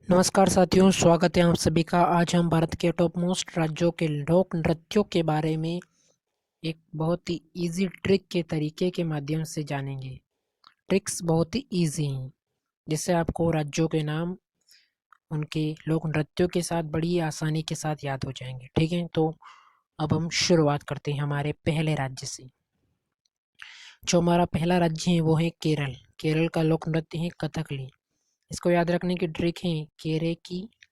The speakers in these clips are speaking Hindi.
नमस्कार साथियों, स्वागत है आप सभी का। आज हम भारत के टॉप मोस्ट राज्यों के लोक नृत्यों के बारे में एक बहुत ही इजी ट्रिक के तरीके के माध्यम से जानेंगे। ट्रिक्स बहुत ही इजी हैं, जिससे आपको राज्यों के नाम उनके लोक नृत्यों के साथ बड़ी आसानी के साथ याद हो जाएंगे। ठीक है, तो अब हम शुरुआत करते हैं हमारे पहले राज्य से। जो हमारा पहला राज्य है वो है केरल। केरल का लोक नृत्य है कथकली। इसको याद रखने की ट्रिक है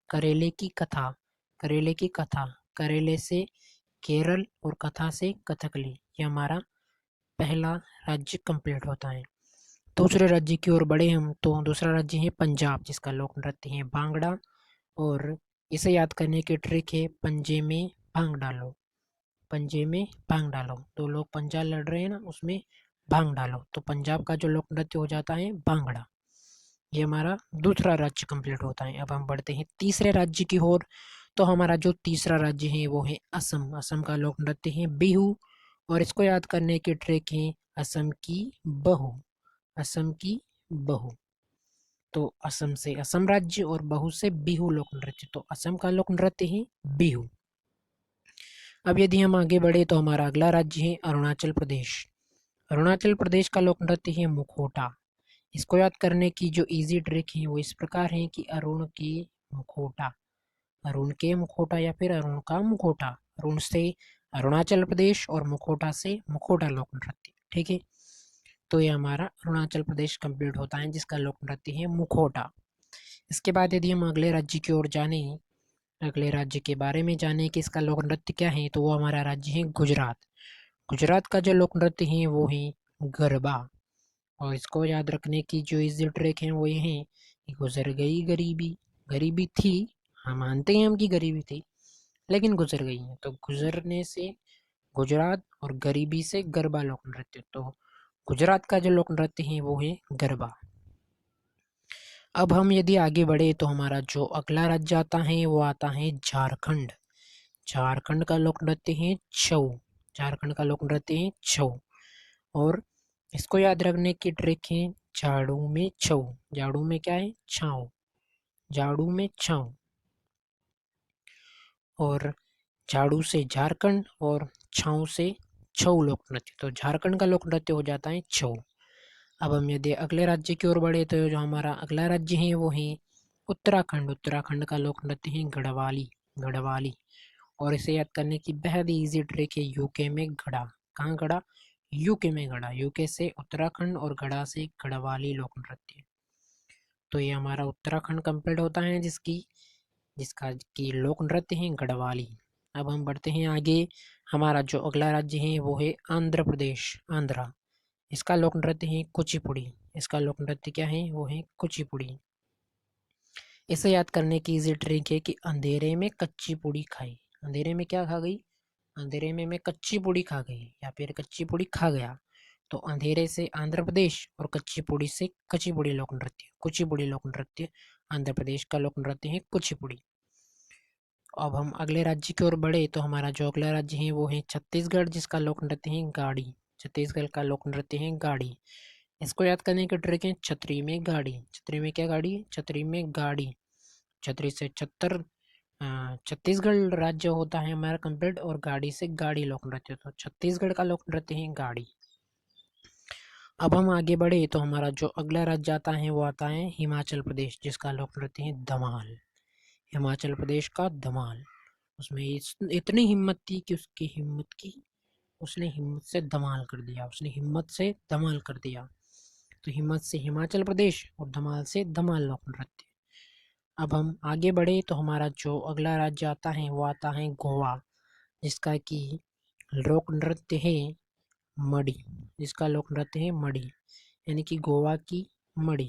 करेले की कथा। करेले की कथा, करेले से केरल और कथा से कथकली। ये हमारा पहला राज्य कंप्लीट होता है। दूसरे राज्य की ओर बढ़े हम तो दूसरा राज्य है पंजाब, जिसका लोक नृत्य है भांगड़ा। और इसे याद करने की ट्रिक है पंजे में भांग डालो। पंजे में भांग डालो, दो लोग पंजा लड़ रहे हैं ना, उसमें भांग डालो, तो पंजाब का जो लोक नृत्य हो जाता है भांगड़ा। ये हमारा दूसरा राज्य कंप्लीट होता है। अब हम बढ़ते हैं तीसरे राज्य की ओर। तो हमारा जो तीसरा राज्य है वो है असम। असम का लोक नृत्य है बिहू। और इसको याद करने की ट्रिक है असम की बहू। असम की बहू, तो असम से असम राज्य और बहू से बिहू लोक नृत्य, तो असम का लोक नृत्य है बिहू। अब यदि हम आगे बढ़े तो हमारा अगला राज्य है अरुणाचल प्रदेश। अरुणाचल प्रदेश का लोक नृत्य है मुखोटा। इसको याद करने की जो इजी ट्रिक है वो इस प्रकार है कि अरुण के मुखोटा, अरुण के मुखोटा या फिर अरुण का मुखोटा। अरुण से अरुणाचल प्रदेश और मुखोटा से मुखोटा लोक नृत्य। ठीक है, तो ये हमारा अरुणाचल प्रदेश कंप्लीट होता है, जिसका लोक नृत्य है मुखोटा। इसके बाद यदि हम अगले राज्य की ओर जाने, अगले राज्य के बारे में जाने कि इसका लोक नृत्य क्या है, तो वो हमारा राज्य है गुजरात। गुजरात का जो लोक नृत्य है वो है गरबा। और इसको याद रखने की जो इजी ट्रिक है वो ये है कि गुजर गई गरीबी। गरीबी थी, हम मानते हैं हम कि गरीबी थी, लेकिन गुजर गई है, तो गुजरने से गुजरात और गरीबी से गरबा लोक नृत्य। तो गुजरात का जो लोक नृत्य है वो है गरबा। अब हम यदि आगे बढ़े तो हमारा जो अगला राज्य आता है वो आता है झारखंड। झारखंड का लोक नृत्य है छऊ। झारखंड का लोक नृत्य है छऊ। और इसको याद रखने की ट्रिक है झाड़ू में छऊ। झाड़ू में क्या है? छाँव। झाड़ू में छाँव। और झाड़ू से झारखंड और छाँव से छऊ लोक नृत्य, तो झारखंड का लोक नृत्य हो जाता है छऊ। अब हम यदि अगले राज्य की ओर बढ़े तो जो हमारा अगला राज्य है वो है उत्तराखंड। उत्तराखंड का लोक नृत्य है गढ़वाली। गढ़वाली। और इसे याद करने की बेहद ही ईजी ट्रिक है यूके में गढ़ा। कहाँ गढ़ा? यूके में गढ़ा। यूके से उत्तराखंड और गढ़ा से गढ़वाली लोक नृत्य। तो ये हमारा उत्तराखंड कंप्लीट होता है, जिसका की लोक नृत्य है गढ़वाली। अब हम बढ़ते हैं आगे। हमारा जो अगला राज्य है वो है आंध्र प्रदेश। आंध्रा। इसका लोक नृत्य है कुचिपुड़ी। इसका लोक नृत्य क्या है? वो है कुचिपुड़ी। इसे याद करने की इजी ट्रिक है कि अंधेरे में कच्ची पूड़ी खाई। अंधेरे में क्या खा गई? अंधेरे में मैं कच्ची पूड़ी खा गई या फिर कच्ची पूड़ी खा गया। तो अंधेरे से आंध्र प्रदेश और कच्ची पूड़ी से कच्चीपुड़ी लोक नृत्य। कुचिपुड़ी लोक नृत्य आंध्र प्रदेश का लोक नृत्य है कुचिपुड़ी। अब हम अगले राज्य की ओर बढ़े तो हमारा जो अगला राज्य है वो है छत्तीसगढ़, जिसका लोक नृत्य है गाड़ी। छत्तीसगढ़ का लोक नृत्य है गाड़ी। इसको याद करने की ट्रिक है छतरी में गाड़ी। छतरी में क्या गाड़ी? छतरी में गाड़ी। छतरी से छत्तर, छत्तीसगढ़ राज्य होता है हमारा कंप्लीट, और गाड़ी से गाड़ी लोक नृत्य, तो छत्तीसगढ़ का लोक नृत्य है गाड़ी। अब हम आगे बढ़े तो हमारा जो अगला राज्य आता है वो आता है हिमाचल प्रदेश, जिसका लोक नृत्य है धमाल। हिमाचल प्रदेश का धमाल। उसमें इतनी हिम्मत थी कि उसने हिम्मत से धमाल कर दिया। उसने हिम्मत से धमाल कर दिया। तो हिम्मत से हिमाचल प्रदेश और धमाल से धमाल लोक नृत्य। अब हम आगे बढ़े तो हमारा जो अगला राज्य आता है वो आता है गोवा, जिसका कि लोक नृत्य है मड़ी। जिसका लोक नृत्य है मड़ी, यानी कि गोवा की मड़ी।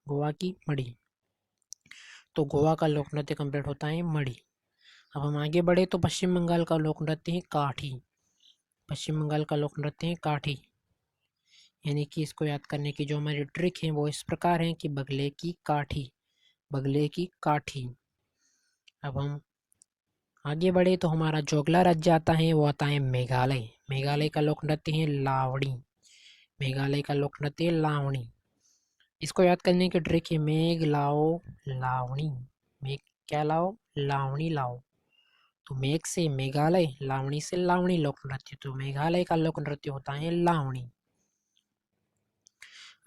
गोवा की मड़ी। तो गोवा का लोक नृत्य कंप्लीट होता है मड़ी। अब हम आगे बढ़े तो पश्चिम बंगाल का लोक नृत्य है काठी। पश्चिम बंगाल का लोक नृत्य है काठी। यानी कि इसको याद करने की जो हमारी ट्रिक है वो इस प्रकार है कि बगले की काठी। बगले की काठी। अब हम आगे बढ़े तो हमारा जो अगला राज्य आता है वो आता है मेघालय। मेघालय का लोक नृत्य है लावणी। मेघालय का लोक नृत्य है लावणी। इसको याद करने की ट्रिक है मेघ लाओ लावणी। मेघ क्या लाओ, लावणी लाओ। तो मेघ से मेघालय, लावणी से लावणी लोक नृत्य, तो मेघालय का लोक नृत्य होता है लावणी।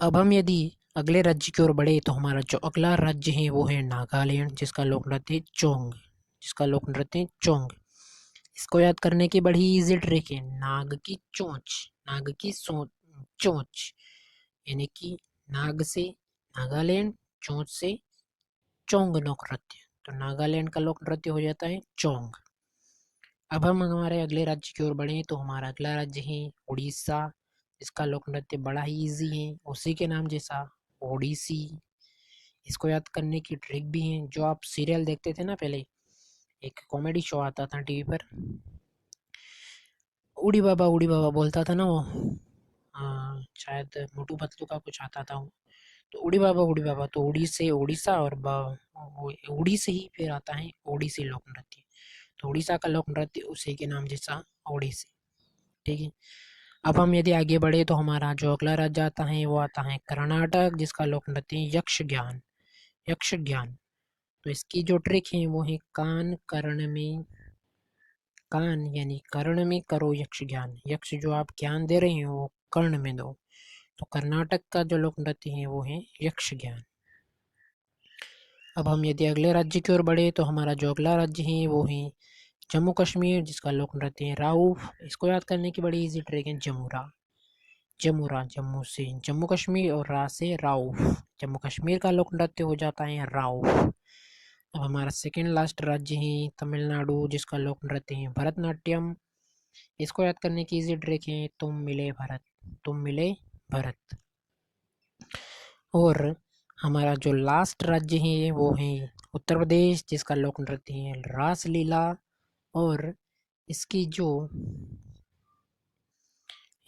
अब हम यदि अगले राज्य की ओर बढ़े तो हमारा जो अगला राज्य है वो है नागालैंड, जिसका लोक नृत्य चोंग, जिसका लोक नृत्य चोंग। इसको याद करने की बड़ी इजी ट्रिक है, नाग की चोंच, नाग की चोंच, यानी कि नाग से नागालैंड, चोंच से चोंग लोक नृत्य, तो नागालैंड का लोक नृत्य हो जाता है चोंग। अब हम हमारे अगले राज्य की ओर बढ़े तो हमारा अगला राज्य है उड़ीसा, इसका लोक नृत्य बड़ा ही इजी है, उसी के नाम जैसा ओडिसी। इसको याद करने की ट्रिक भी है, जो आप सीरियल देखते थे ना पहले, एक कॉमेडी शो आता था टीवी पर, उड़ी बाबा बोलता था ना वो, शायद मोटू पतलू का कुछ आता था वो, तो उड़ी बाबा, तो उड़ी से उड़ीसा और उड़ी से ही फिर आता है ओडिसी लोक नृत्य, तो उड़ीसा का लोक नृत्य उसी के नाम जैसा ओडिसी। ठीक है। अब हम यदि आगे बढ़े तो हमारा जो अगला राज्य आता है वो आता है कर्नाटक, जिसका लोक नृत्य यक्ष ज्ञान, यक्ष ज्ञान। तो इसकी जो ट्रिक है वो है कान कर्ण में, कान यानी कर्ण में करो यक्ष ज्ञान, यक्ष जो आप ज्ञान दे रहे हैं वो कर्ण में दो। तो कर्नाटक का जो लोक नृत्य है वो है यक्ष ज्ञान। अब हम यदि अगले राज्य की ओर बढ़े तो हमारा जो अगला राज्य है वो है जम्मू कश्मीर, जिसका लोक नृत्य है राउफ। इसको याद करने की बड़ी इजी ट्रिक है, जमुरा, जमुरा, जम्मू से जम्मू कश्मीर और रा से राउफ, जम्मू कश्मीर का लोक नृत्य हो जाता है राउफ। अब हमारा सेकेंड लास्ट राज्य है तमिलनाडु, जिसका लोक नृत्य है भरतनाट्यम। इसको याद करने की इजी ट्रिक है, तुम मिले भरत, तुम मिले भरत। और हमारा जो लास्ट राज्य है वो है उत्तर प्रदेश, जिसका लोक नृत्य है रासलीला। और इसकी जो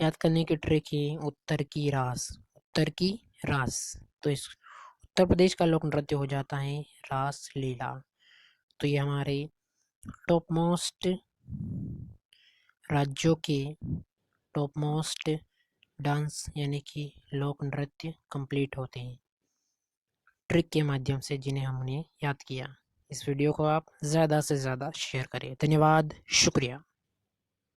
याद करने की ट्रिक है उत्तर की रास, उत्तर की रास। तो इस उत्तर प्रदेश का लोक नृत्य हो जाता है रास लीला। तो ये हमारे टॉप मोस्ट राज्यों के टॉप मोस्ट डांस यानी कि लोक नृत्य कंप्लीट होते हैं ट्रिक के माध्यम से, जिन्हें हमने याद किया। इस वीडियो को आप ज़्यादा से ज़्यादा शेयर करें। धन्यवाद, शुक्रिया।